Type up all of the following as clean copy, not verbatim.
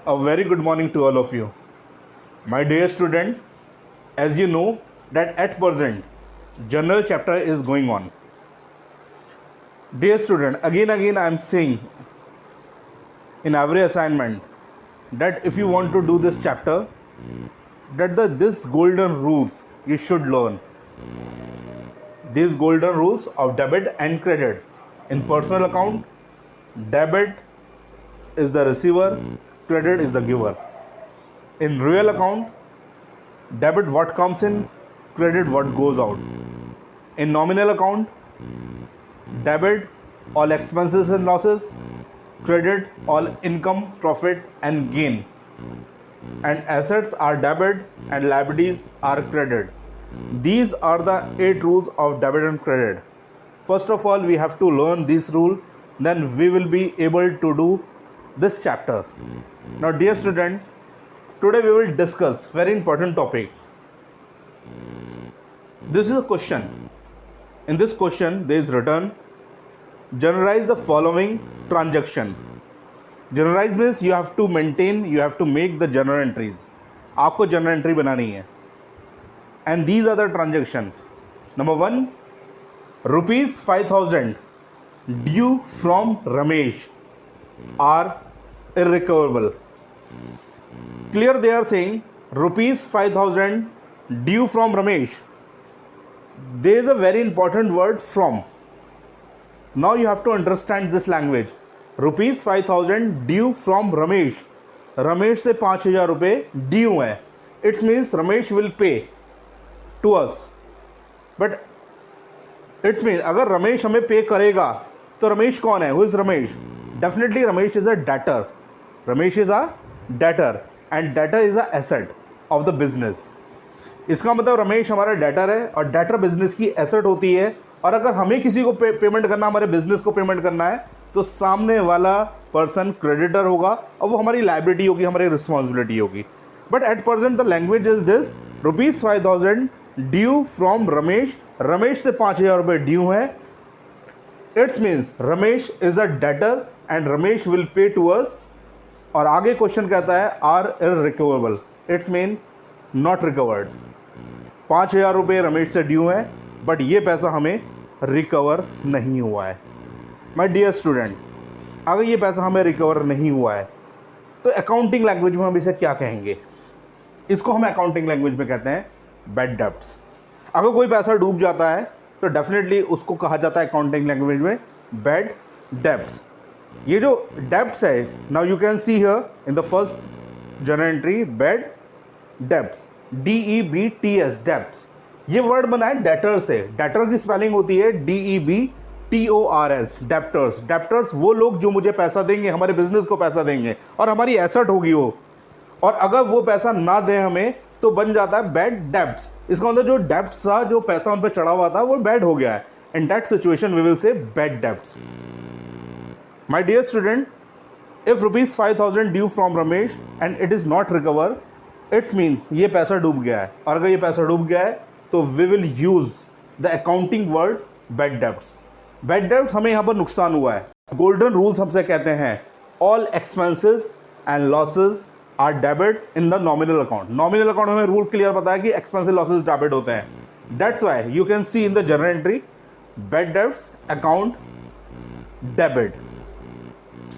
A very good morning to all of you. My dear student, as you know that at present general chapter is going on. Dear student, again I am saying in every assignment that if you want to do this chapter, that this golden rules you should learn. These golden rules of debit and credit. In personal account, debit is the receiver, credit is the giver. In real account, debit what comes in, credit what goes out. In nominal account, debit all expenses and losses, credit all income, profit and gain. And assets are debit and liabilities are credit. These are the 8 rules of debit and credit. First of all, we have to learn this rule, then we will be able to do this chapter. Now dear student, today we will discuss very important topic. This is a question. In this question there is written, generalize the following transaction. Generalize means you have to maintain, you have to make the journal entries. आपको journal entry बनानी है. And these are the transactions. Number 1, rupees 5,000 due from Ramesh are irrecoverable. Clear, they are saying rupees 5,000 due from Ramesh. There is a very important word from. Now you have to understand this language. Rupees 5,000 due from Ramesh. Ramesh से 5,000 रुपये due हैं. It's means Ramesh will pay to us. But it's means अगर रमेश हमें pay करेगा तो रमेश कौन है? Who is Ramesh? Definitely Ramesh is a debtor. Ramesh is a debtor and debtor is a asset of the business. इसका मतलब रमेश हमारा डेटर है और डेटर बिजनेस की एसेट होती है. और अगर हमें किसी को पेमेंट करना, हमारे बिजनेस को पेमेंट करना है, तो सामने वाला पर्सन क्रेडिटर होगा और वो हमारी लाइबिलिटी होगी, हमारी रिस्पॉन्सिबिलिटी होगी. But at present the language is this, rupees 5,000 due from Ramesh. Ramesh से 5,000 रुपये ड्यू हैं. It's means Ramesh is a debtor and Ramesh will pay to us. और आगे क्वेश्चन कहता है are irrecoverable. It's mean not recovered. 5,000 रुपये रमेश से ड्यू हैं बट ये पैसा हमें रिकवर नहीं हुआ है. माय डियर स्टूडेंट, अगर ये पैसा हमें रिकवर नहीं हुआ है तो अकाउंटिंग लैंग्वेज में हम इसे क्या कहेंगे? इसको हम अकाउंटिंग लैंग्वेज में कहते हैं बैड डेब्ट्स. अगर कोई पैसा डूब जाता है तो डेफिनेटली उसको कहा जाता है अकाउंटिंग लैंग्वेज में बैड डेब्ट्स. ये जो डेब्ट्स है, now you can see here in the first journal entry bad debts, DEBTS debts. ये वर्ड बना है डेटर से. डेटर की स्पेलिंग होती है DEBTORS, डेप्टर्स. डेप्टर्स वो लोग जो मुझे पैसा देंगे, हमारे बिजनेस को पैसा देंगे और हमारी एसेट होगी वो. और अगर वो पैसा ना दें हमें तो बन जाता है बैड डेब्ट्स. इसका मतलब जो डेब्ट्स था, जो पैसा उन पर चढ़ा हुआ था, वो बैड हो गया है. In that situation we will say bad debts. My dear student, if rupees 5,000 due from Ramesh and it is not recover, it's mean ये पैसा डूब गया है. और अगर ये पैसा डूब गया है तो we will use the accounting word bad debts. Bad debts हमें यहाँ पर नुकसान हुआ है. गोल्डन रूल्स हमसे कहते हैं all expenses and losses are debit in the nominal account. Nominal account हमें रूल क्लियर पता है कि एक्सपेंसिव लॉसेज डेबिट होते हैं. That's why you can see in the journal entry bad debts account debit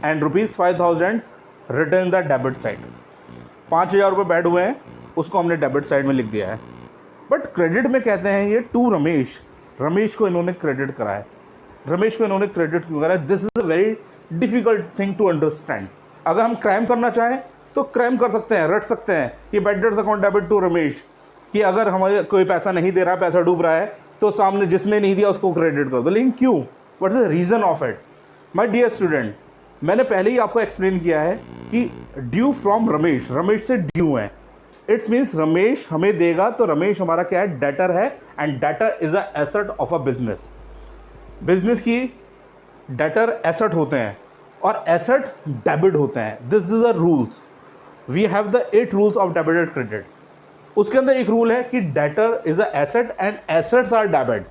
and rupees 5,000 return the debit side. 5,000 रुपये bad हुए हैं, उसको हमने डेबिट साइड में लिख दिया है. बट क्रेडिट में कहते हैं ये टू रमेश. रमेश को इन्होंने क्रेडिट करा है. रमेश को इन्होंने क्रेडिट क्यों करा है? This is a very difficult thing to understand. अगर हम क्राइम करना चाहें तो क्राइम कर सकते हैं, रट सकते हैं कि bad debts account debit to Ramesh, कि अगर हमारे कोई पैसा नहीं दे रहा है, पैसा डूब रहा है, तो सामने जिसने नहीं दिया उसको क्रेडिट कर दो. लेकिन क्यों? What is the reason of it? My dear student, मैंने पहले ही आपको एक्सप्लेन किया है कि ड्यू फ्रॉम रमेश, रमेश से ड्यू है. इट्स मीन्स रमेश हमें देगा तो रमेश हमारा क्या है? डेटर है. And debtor is a asset of a business. Business की डेटर एसेट होते हैं और एसेट डेबिट होते हैं. This is the rules. We have the 8 rules of debit and credit. उसके अंदर एक रूल है कि debtor is a asset and assets are debit.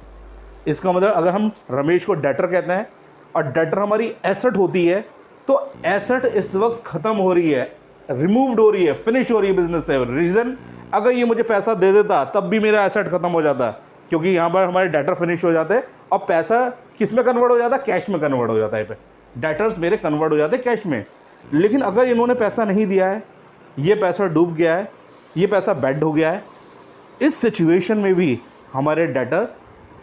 इसका मतलब अगर हम रमेश को डेटर कहते हैं और डेटर हमारी एसेट होती है तो एसेट इस वक्त ख़त्म हो रही है, रिमूव्ड हो रही है, फिनिश हो रही है बिजनेस से। रीज़न, अगर ये मुझे पैसा दे देता तब भी मेरा एसेट खत्म हो जाता, क्योंकि यहाँ पर हमारे डेटर फिनिश हो जाते हैं और पैसा किस में कन्वर्ट हो जाता है, कैश में कन्वर्ट हो जाता है। पे डेटर्स मेरे कन्वर्ट हो जाते हैं कैश में। लेकिन अगर इन्होंने पैसा नहीं दिया है, ये पैसा डूब गया है, ये पैसा बेड हो गया है, इस सिचुएशन में भी हमारे डेटर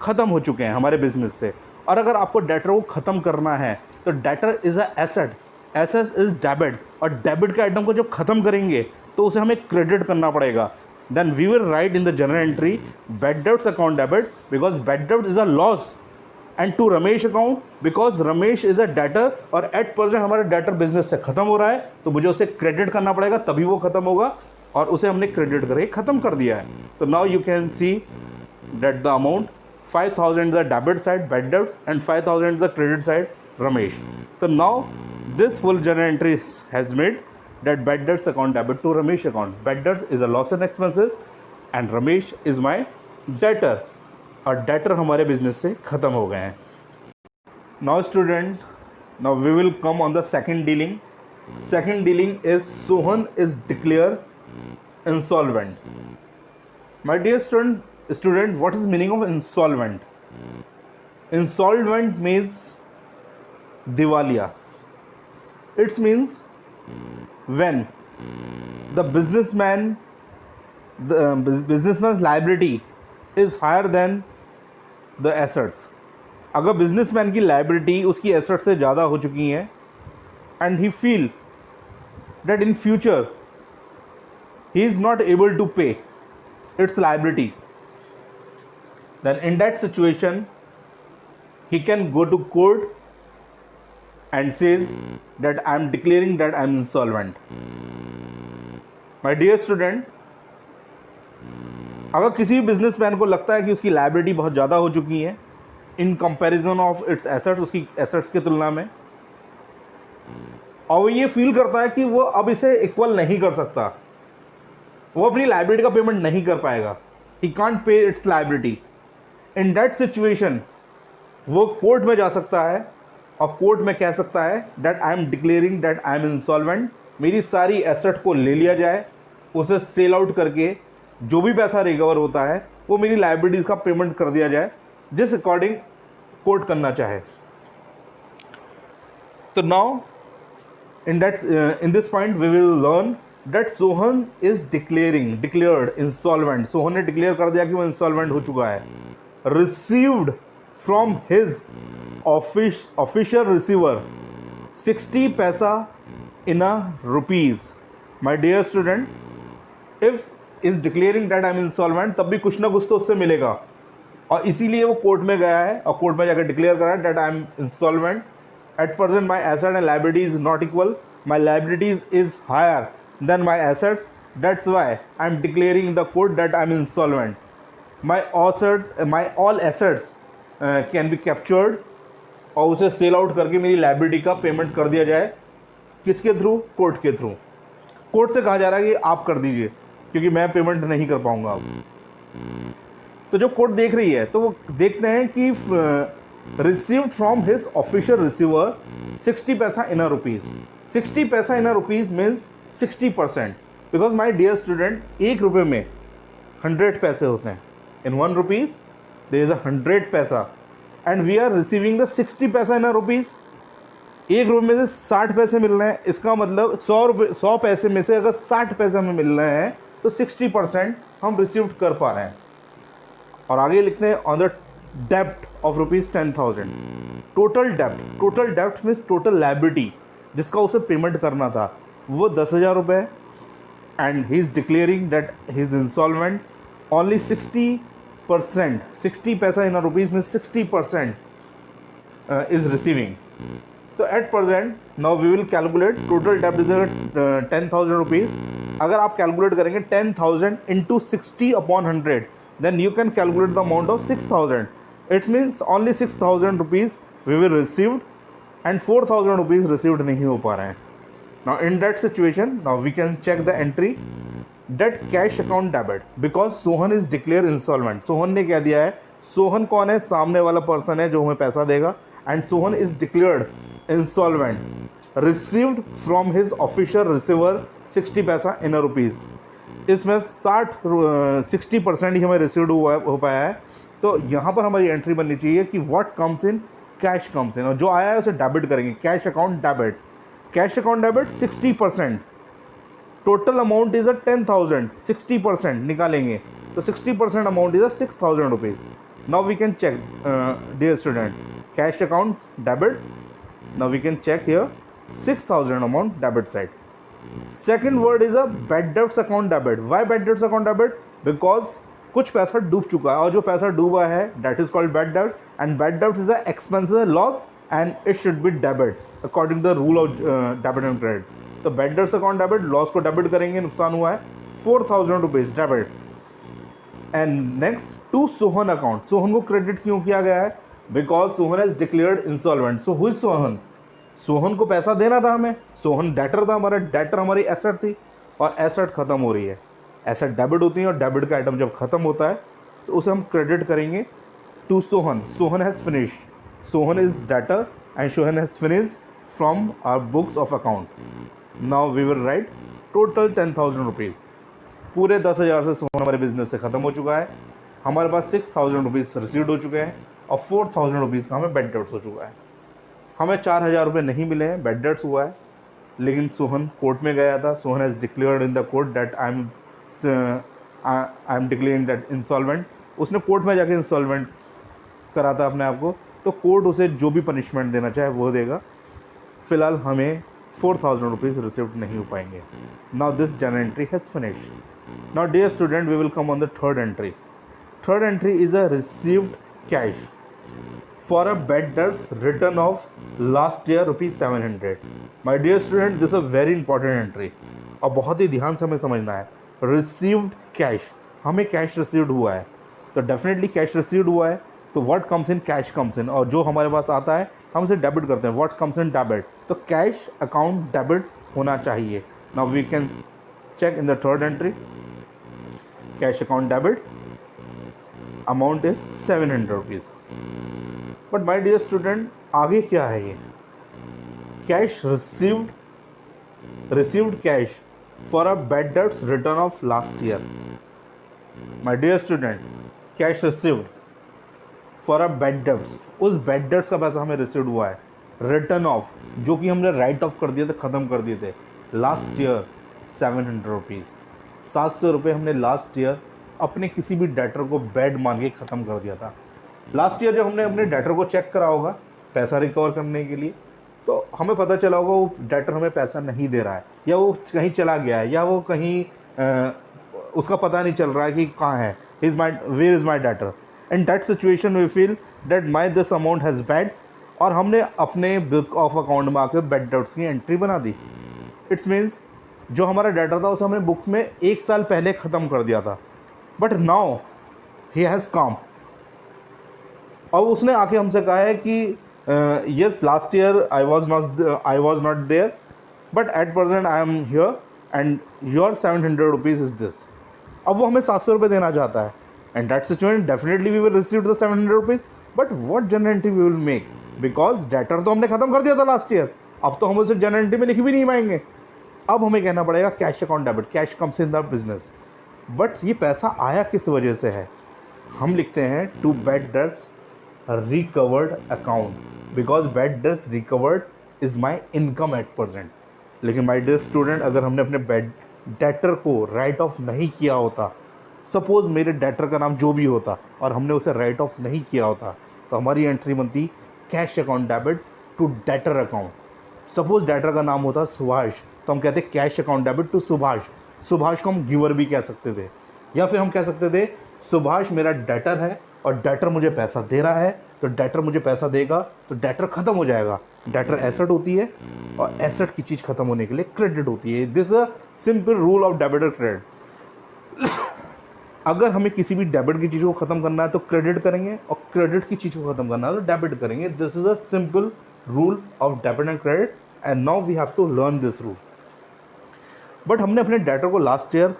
ख़त्म हो चुके हैं हमारे बिजनेस से। और अगर आपको डेटर को ख़त्म करना है तो debtor is a asset, asset is debit, और डेबिट के आइटम को जब ख़त्म करेंगे तो उसे हमें क्रेडिट करना पड़ेगा। Then we will write in the journal entry bad debts account debit, because bad डेब्ट is a loss, and to Ramesh account because Ramesh is a debtor, और एट प्रेजेंट हमारा डेटर बिजनेस से ख़त्म हो रहा है, तो मुझे उसे क्रेडिट करना पड़ेगा, तभी वो ख़त्म होगा, और उसे हमने क्रेडिट करके ख़त्म कर दिया है। तो now you can see that the amount 5,000 the debit side bad debts and 5,000 the credit side Ramesh. So now this full journal entry has made that bad debts account debit to Ramesh account. Bad debts is a loss and expenses and Ramesh is my debtor, और debtor हमारे business से ख़त्म हो गए हैं। Now student, now we will come on the second dealing. Second dealing is Sohan is declared insolvent. My dear student, what is the meaning of insolvent? Insolvent means diwaliya. It means when the businessman's liability is higher than the assets. अगर businessman की liability उसकी asset से ज़्यादा हो चुकी है and he feel that in future he is not able to pay its liability, then in that situation he can go to court and says that I am declaring that I am insolvent. My dear student, अगर किसी businessman को लगता है कि उसकी liability बहुत ज़्यादा हो चुकी है in comparison of its assets, उसकी एसेट्स की तुलना में, और वो ये फील करता है कि वो अब इसे इक्वल नहीं कर सकता, वो अपनी लाइबिलिटी का पेमेंट नहीं कर पाएगा, he can't pay it's liability, in that situation वो कोर्ट में जा सकता है और कोर्ट में कह सकता है that I am declaring that I am insolvent, मेरी सारी एसेट को ले लिया जाए, उसे सेल आउट करके जो भी पैसा रिकवर होता है वो मेरी लाइबिलिटीज़ का पेमेंट कर दिया जाए, जिस अकॉर्डिंग कोर्ट करना चाहे। तो now in this point we will learn that Sohan is declared insolvent. Sohan ने डिक्लेयर कर दिया कि वो इंसॉल्वेंट हो चुका है। Received from his official receiver 60 पैसा in a rupees. My dear student, if is declaring that I am insolvent, तब भी कुछ ना कुछ तो उससे मिलेगा, और इसीलिए वो कोर्ट में गया है और कोर्ट में जाकर डिक्लेयर करा है that I am insolvent. At present my asset and liability is not equal. My liabilities is higher than my assets. That's why I am declaring in the court that I am insolvent. My all assets can be captured, और उसे sell out करके मेरी liability का payment कर दिया जाए। किसके through? Court के थ्रू। कोर्ट से कहा जा रहा है कि आप कर दीजिए क्योंकि मैं पेमेंट नहीं कर पाऊंगा अब। तो जो कोर्ट देख रही है तो वो देखते हैं कि received from his official receiver 60 paisa in a rupees. 60 paisa in a rupees means 60%, because my dear student, एक रुपये में 100 पैसे होते हैं. In 1 rupees there is a 100 पैसा, and we are receiving the 60 पैसा in a rupees. एक रुपये में से 60 पैसे मिल रहे हैं, इसका मतलब 100 पैसे में से अगर 60 पैसे हमें मिल रहे हैं तो 60% हम रिसीव कर पा रहे हैं. और आगे लिखते हैं ऑन द डेप्ट ऑफ ₹10,000. टोटल डेप्ट मीन्स टोटल लाइबिलिटी जिसका उसे पेमेंट करना था वो 10,000 रुपये, and he is declaring that he is insolvent. Only 60%, 60 पैसा in rupees means 60% is receiving. तो at present now we will calculate total डेप्ट इज 10,000 रुपीज़. अगर आप कैलकुलेट करेंगे 10,000 into 60/100, then you can calculate the amount of 6,000. It means only 6,000 rupees we will received and 4,000 rupees received नहीं हो पा रहे हैं. Now in that situation, now we can check the entry that cash account debit because Sohan is declared insolvent. Sohan ने क्या दिया है? सोहन कौन है? सामने वाला पर्सन है जो हमें पैसा देगा, and Sohan is declared insolvent. Received from his official receiver 60 पैसा इन रुपीज़। इसमें 60% ही हमें रिसीव्ड हो पाया है। तो यहाँ पर हमारी एंट्री बननी चाहिए कि what comes in, cash comes in, और जो आया है उसे डेबिट करेंगे, cash account debit. Cash account debit 60%, total amount is 10,000, 60% निकालेंगे तो 60% amount is 6,000 rupees. Now we can check dear student, cash account debit, now we can check here 6,000 amount debit side. Second word is a bad debts account debit. Why bad debts account debit? Because कुछ पैसा डूब चुका है और जो पैसा डूबा है that is called bad debts, and bad debts is a expense, a loss, and it should be debit according to the rule of debit and credit. तो bad debts account debit, loss को debit करेंगे, नुकसान हुआ है 4,000 rupees debit. And next to Sohan account, Sohan को credit क्यों किया गया है? Because Sohan has declared insolvent. So हुई सोहन, सोहन को पैसा देना था हमें, सोहन डेटर था हमारा, डेटर हमारी एसेट थी और एसेट ख़त्म हो रही है। एसेट डेबिट होती है और डेबिट का आइटम जब ख़त्म होता है तो उसे हम क्रेडिट करेंगे to Sohan. Sohan has finished, Sohan is debtor and Sohan has finished from our books of account. Now we will write total 10,000 rupees. पूरे 10,000 से सोहन हमारे बिजनेस से ख़त्म हो चुका है। हमारे पास 6,000 रुपीज़ रिसीव्ड हो चुके हैं और 4,000 रुपीज़ का हमें बैड डेट्स हो चुका है। हमें 4,000 रुपये नहीं मिले हैं, बैड डेट्स हुआ है, लेकिन सोहन कोर्ट में गया था। Sohan has declared in the court that I am declaring that insolvent. उसने कोर्ट में जाके इंसॉल्वेंट करा था अपने आप को, तो कोर्ट उसे जो भी पनिशमेंट देना चाहे वो देगा। फ़िलहाल हमें 4,000 रुपीज़ रिसीव्ड नहीं हो पाएंगे। Now this journal entry has finished. Now dear student, we will come on the third entry. Third entry is a received cash for a bad debts return of last year ₹700. My dear student, this is a very important entry और बहुत ही ध्यान से हमें समझना है। Received cash, हमें cash received हुआ है तो डेफिनेटली कैश रिसीव्ड हुआ है, तो what comes in, cash comes in, और जो हमारे पास आता है हम उसे डेबिट करते हैं। व्हाट कम्स इन, डेबिट, तो कैश अकाउंट डेबिट होना चाहिए। Now we can check in the third entry, cash account debit, amount is 700 rupees. But my dear student, आगे क्या है ये? Cash received cash for a bad debts return of last year. My dear student, cash received for a bad debts, उस bad debts का पैसा हमें received हुआ है। रिटर्न ऑफ, जो कि हमने राइट ऑफ कर दिए थे, ख़त्म कर दिए थे लास्ट ईयर, 700 रुपीज़। 700 रुपये हमने लास्ट ईयर अपने किसी भी डेटर को बैड मान के ख़त्म कर दिया था। लास्ट ईयर जब हमने अपने डेटर को चेक करा होगा पैसा रिकवर करने के लिए, तो हमें पता चला होगा वो डेटर हमें पैसा नहीं दे रहा है, या वो कहीं चला गया है, या वो कहीं उसका पता नहीं चल रहा है कि कहाँ है, where is my debtor. In that situation we feel that my this amount has bad, और हमने अपने बुक ऑफ अकाउंट में आकर बैड डेट्स की एंट्री बना दी। इट्स मीन्स जो हमारा डेटर था उसे हमने बुक में 1 साल पहले ख़त्म कर दिया था, but now he has come, और उसने आके हमसे कहा है कि yes last year I was not there, but at present I am here and your 700 rupees is this. अब वो हमें 700 रुपये देना चाहता है, and that situation definitely we will receive the 700 rupees, but what journal entry we will make, because debtor तो हमने ख़त्म कर दिया था लास्ट ईयर, अब तो हम उसे जनरल एंट्री में लिख भी नहीं पाएंगे। अब हमें कहना पड़ेगा cash account debit, cash comes in the business. But ये पैसा आया किस वजह से है? हम लिखते हैं to bad debts recovered account, because bad debts recovered is my income at present. लेकिन माई डियर स्टूडेंट, अगर हमने अपने बैड डेटर को राइट ऑफ नहीं किया होता, सपोज़ मेरे डेटर का नाम जो भी होता और हमने उसे राइट ऑफ नहीं किया होता, तो हमारी एंट्री बनती cash account debit to debtor account. Suppose debtor का नाम होता सुभाष, तो हम कहते cash account debit to Subhash. Subhash को हम गिवर भी कह सकते थे, या फिर हम कह सकते थे सुभाष मेरा डेटर है और डेटर मुझे पैसा दे रहा है, तो डेटर मुझे पैसा देगा तो डेटर ख़त्म हो जाएगा। डेटर एसेट होती है और एसेट की चीज़ ख़त्म होने के लिए क्रेडिट होती है। This a simple rule of debit और क्रेडिट। अगर हमें किसी भी डेबिट की चीज़ को ख़त्म करना है तो क्रेडिट करेंगे, और क्रेडिट की चीज़ को ख़त्म करना है तो डेबिट करेंगे। This is a simple rule of debit and credit, and now we have to learn this rule. बट हमने अपने डेटर को लास्ट ईयर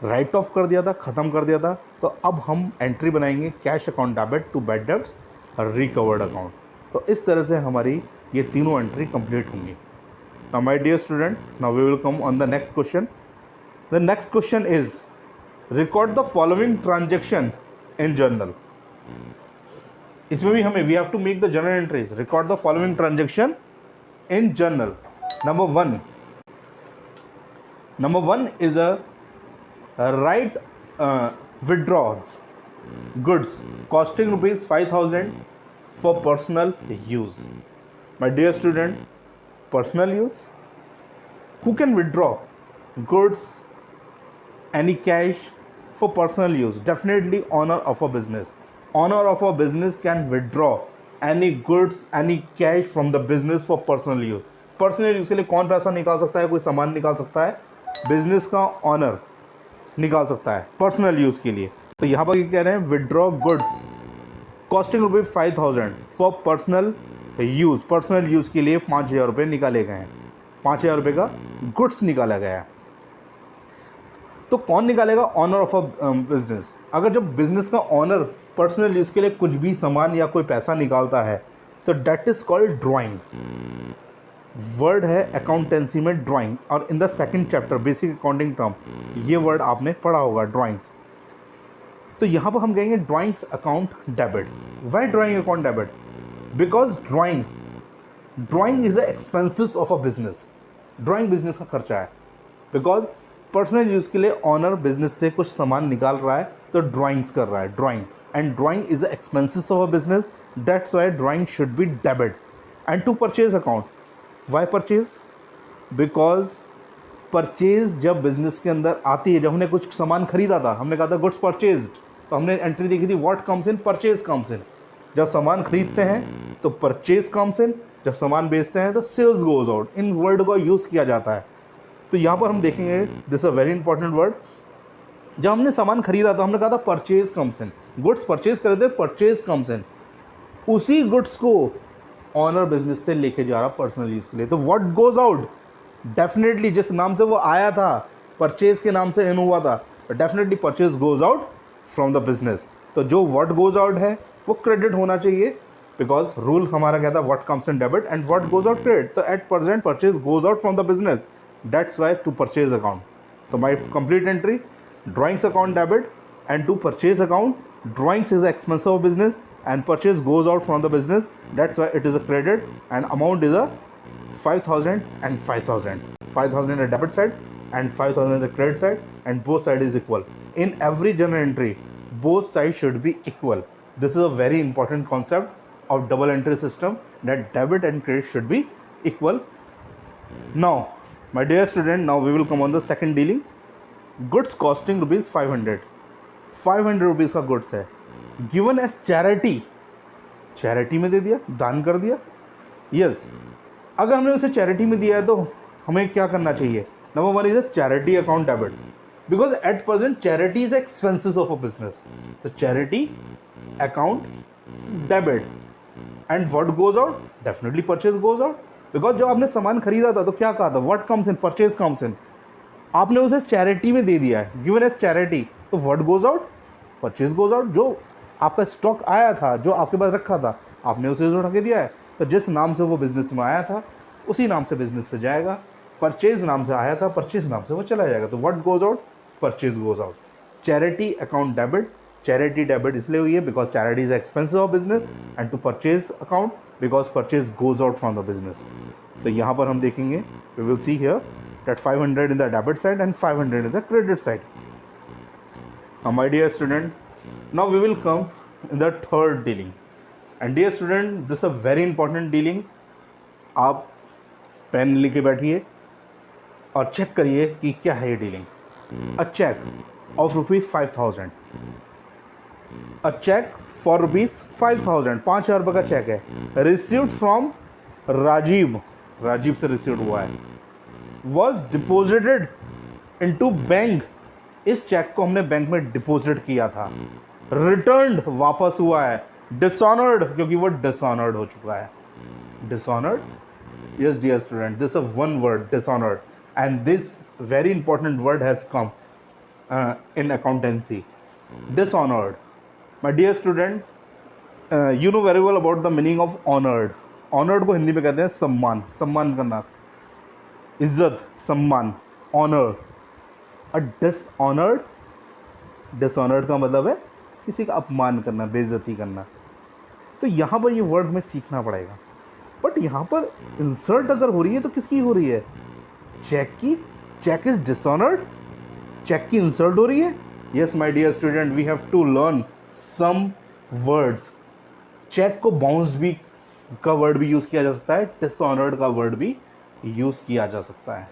राइट ऑफ कर दिया था, ख़त्म कर दिया था, तो अब हम एंट्री बनाएंगे cash account debit to bad debts recovered account. तो इस तरह से हमारी ये तीनों एंट्री कंप्लीट होंगी। Now, my dear student, now we will come on the next question. The next question is, record the following transaction in journal. इसमें भी हमें we have to make the journal entries. Record the following transaction in journal. Number one is a right withdraw goods costing rupees 5,000 for personal use. My dear student, personal use. Who can withdraw goods, any cash for personal use? Definitely owner of a business. Owner of a business can withdraw any goods, any cash from the business for personal use. Personal use के लिए कौन पैसा निकाल सकता है? कोई सामान निकाल सकता है, बिजनेस का ऑनर निकाल सकता है पर्सनल यूज़ के लिए. तो यहाँ पर कह रहे हैं विड्रॉ गुड्स कॉस्टिंग रुपये 5,000 for personal use. Personal use के लिए 5,000 रुपये निकाले गए हैं. 5,000 रुपये का गुड्स निकाला गया है. तो कौन निकालेगा? Owner of a business. अगर जब बिजनेस का ऑनर पर्सनल यूज़ के लिए कुछ भी सामान या कोई पैसा निकालता है तो that is called drawing. Word है अकाउंटेंसी में ड्राइंग, और in the second chapter basic accounting term ये वर्ड आपने पढ़ा होगा, ड्राइंग्स. तो यहाँ पर हम कहेंगे drawings account debit. Why drawing account debit? Because drawing is the expenses of a business. Drawing business का खर्चा है. बिकॉज पर्सनल यूज़ के लिए ऑनर बिजनेस से कुछ सामान निकाल रहा है तो ड्राइंग्स कर रहा है, drawing. And drawing is the expenses of a business. That's why drawing should be debit. And to purchase account. Why purchase? Because purchase जब बिजनेस के अंदर आती है, जब हमने कुछ सामान खरीदा था, हमने कहा था गुड्स परचेज्ड, तो हमने एंट्री देखी थी what comes in, purchase comes इन. जब सामान खरीदते हैं तो परचेज कम्स इन, जब सामान बेचते हैं तो सेल्स गोज आउट. इन वर्ड का यूज़ किया जाता है. तो यहाँ पर हम देखेंगे this a very important word. जब हमने सामान खरीदा था हमने कहा था परचेज कम्स इन, गुड्स परचेज करे थे, परचेज कम्स इन. उसी गुड्स को ऑनर बिजनेस से लेके जा रहा पर्सनल यूज़ के लिए. तो व्हाट गोज आउट? डेफिनेटली जिस नाम से वो आया था, परचेज के नाम से इन हुआ था, definitely purchase goes out from the business. तो जो व्हाट गोज आउट है वो क्रेडिट होना चाहिए, बिकॉज रूल हमारा कहता है what comes in debit and what goes out credit. तो at present purchase goes out from the business. That's why to purchase account. तो my complete entry drawings account debit and to purchase account, drawings is the expense of business and purchase goes out from the business. That's why it is a credit and amount is a 5,000 and 5,000. 5,000 at debit side and 5,000 at the credit side, and both side is equal. In every journal entry, both sides should be equal. This is a very important concept of double entry system, that debit and credit should be equal. Now, my dear student, now we will come on the second dealing. Goods costing rupees 500. 500 rupees का goods है, given as charity. Charity में दे दिया, दान कर दिया. Yes, अगर हमने उसे चैरिटी में दिया है तो हमें क्या करना चाहिए? Number one is a charity account debit, because at present charity is expenses of a business. तो charity account debit. And what goes out? Definitely purchase goes out. Because जब आपने सामान खरीदा था तो क्या कहा था? What comes in, purchase comes in. आपने उसे चैरिटी में दे दिया है, गिवन एज चैरिटी. तो what goes out? Purchase goes out. जो आपका स्टॉक आया था, जो आपके पास रखा था, आपने उसे उठा के दिया है. तो जिस नाम से वो बिजनेस में आया था उसी नाम से बिजनेस से जाएगा. परचेज नाम से आया था, परचेज नाम से वो चला जाएगा. तो what goes out? Purchase goes out. Charity account debit. Charity debit इसलिए हुई है because charity is expensive of business, and to purchase account because purchase goes out from the business. तो यहाँ पर हम देखेंगे, we will see here that 500 in the debit side and 500 in the credit side. Now my dear student, now we will come in the third dealing. And dear student, this is a very important dealing. आप pen लेके बैठिए और check करिए कि क्या है ये dealing. A cheque of ₹5,000. A cheque for ₹5,000. 5,000 रुपये का चेक है. Received from Rajeev. राजीव से रिसीव्ड हुआ है. Was deposited into bank. इस चेक को हमने बैंक में डिपॉजिट किया था. रिटर्न्ड वापस हुआ है. डिसऑनर्ड क्योंकि वो डिसऑनर्ड हो चुका है. Dishonoured. yes dear student, this is a one word, dishonored, and this very important word has come in accountancy. Dishonored. My dear student, you know very well about the meaning of honored. Honored को हिंदी में कहते हैं सम्मान. सम्मान करना. इज्जत, सम्मान, honour. अ dishonoured, dishonoured का मतलब है किसी का अपमान करना, बेइज्जती करना। तो यहाँ पर ये वर्ड हमें सीखना पड़ेगा। बट यहाँ पर इंसल्ट अगर हो रही है तो किसकी हो रही है? चेक की। चेक इज डिसऑनर्ड, चेक की इंसल्ट हो रही है। Yes my dear student, we have to learn some words. Cheque को बाउंस भी का वर्ड भी यूज़ किया जा सकता है, डिसऑनर्ड का वर्ड भी यूज़ किया जा सकता है।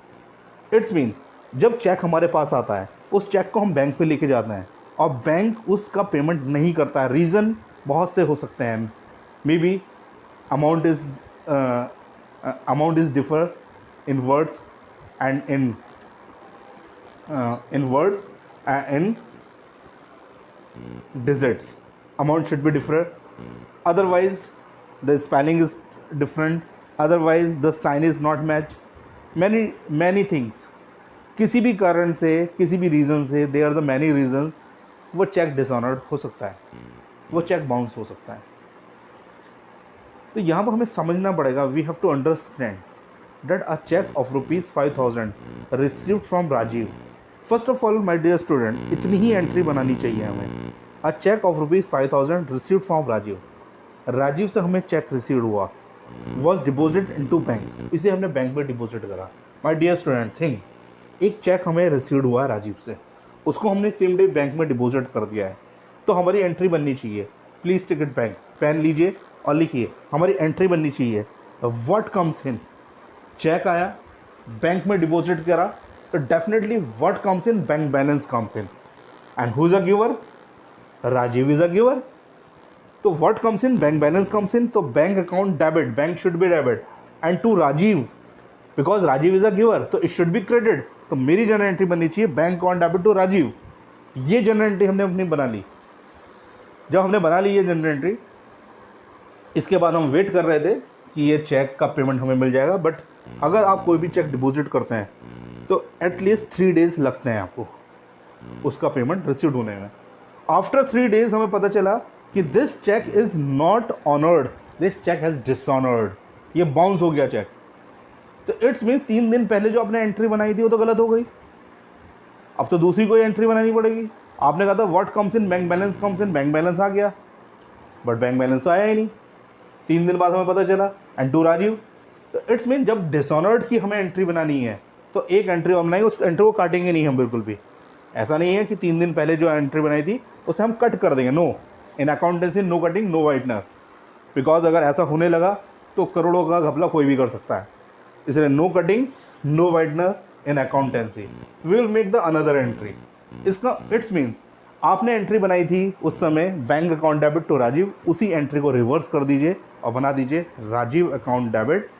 इट्स मीन जब चेक हमारे पास आता है, उस चेक को हम बैंक पे लेके जाते हैं और बैंक उसका पेमेंट नहीं करता है। रीज़न बहुत से हो सकते हैं। May be amount is differ in words and in words and in digits. Amount should be different, otherwise the spelling is different, otherwise the sign is not match. Many things, किसी भी कारण से, किसी भी रीज़न से, they are the many reasons, वो cheque dishonoured हो सकता है, वो चेक बाउंस हो सकता है। तो यहाँ पर हमें समझना पड़ेगा, we have to understand that a cheque of ₹5,000 received from Rajeev. First of all my dear student, इतनी ही एंट्री बनानी चाहिए हमें। A cheque of ₹5,000 received from Rajeev. Rajeev से हमें चेक रिसीव हुआ, वॉज डिपॉजिट इनटू बैंक, इसे हमने बैंक में डिपॉजिट करा। माय डियर स्टूडेंट थिंक, एक चेक हमें रिसीव हुआ राजीव से, उसको हमने सेम डे बैंक में डिपॉजिट कर दिया है। तो हमारी एंट्री बननी चाहिए, प्लीज़ टिकट बैंक, पेन लीजिए और लिखिए, हमारी एंट्री बननी चाहिए। व्हाट कम्स इन, चेक आया, बैंक में डिपॉजिट करा, तो definitely what comes in, bank balance comes in. And who is a giver? Rajeev is a giver. तो what comes in, bank balance comes in, तो bank account debit, bank should be debit, and to Rajeev because Rajeev is a giver तो it should be credit. तो मेरी journal entry बननी चाहिए bank account debit to Rajiv. ये general entry हमने अपनी बना ली। जब हमने बना ली ये जनरल एंट्री, इसके बाद हम वेट कर रहे थे कि ये चेक का पेमेंट हमें मिल जाएगा। बट अगर आप कोई भी चेक डिपॉजिट करते हैं तो एटलीस्ट 3 डेज़ लगते हैं आपको उसका पेमेंट रिसीव होने में। आफ्टर 3 डेज़ हमें पता चला कि this cheque is not honoured, this cheque has dishonoured, ये बाउंस हो गया चेक। तो इट्स मीन 3 दिन पहले जो आपने एंट्री बनाई थी वो तो गलत हो गई, अब तो दूसरी कोई एंट्री बनानी पड़ेगी। आपने कहा था what comes in, bank balance comes in, bank balance आ गया, बट बैंक बैलेंस तो आया ही नहीं। 3 दिन बाद हमें पता चला, एंड टू राजीव। तो इट्स मीन जब डिसऑनर्ड की हमें एंट्री बनानी है तो एक एंट्री हम बनाएंगे, उस एंट्री को काटेंगे नहीं हम बिल्कुल भी। ऐसा नहीं है कि 3 दिन पहले जो एंट्री बनाई थी उसे हम कट कर देंगे, no. In accountancy no cutting no whitener, because अगर ऐसा होने लगा तो करोड़ों का घपला कोई भी कर सकता है। इसलिए no cutting no whitener in accountancy, we will make the another entry. इसका इट्स मीन्स आपने एंट्री बनाई थी उस समय bank account debit to Rajiv, उसी एंट्री को रिवर्स कर दीजिए और बना दीजिए Rajiv account debit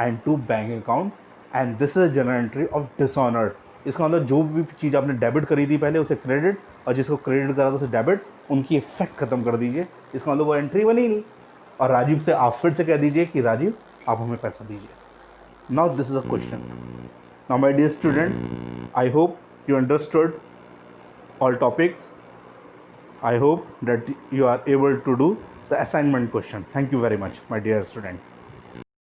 and to bank account, and this is general entry of dishonoured. इसका मतलब जो भी चीज़ आपने डेबिट करी थी पहले उसे क्रेडिट, और जिसको क्रेडिट करा था उसे डेबिट, उनकी इफेक्ट खत्म कर दीजिए। इसका मतलब वो एंट्री बनी नहीं, और राजीव से आप फिर से कह दीजिए कि राजीव आप हमें पैसा दीजिए। Now this is a question. Now my dear student, I hope you understood all topics. I hope that you are able to do the assignment question. Thank you very much, my dear student.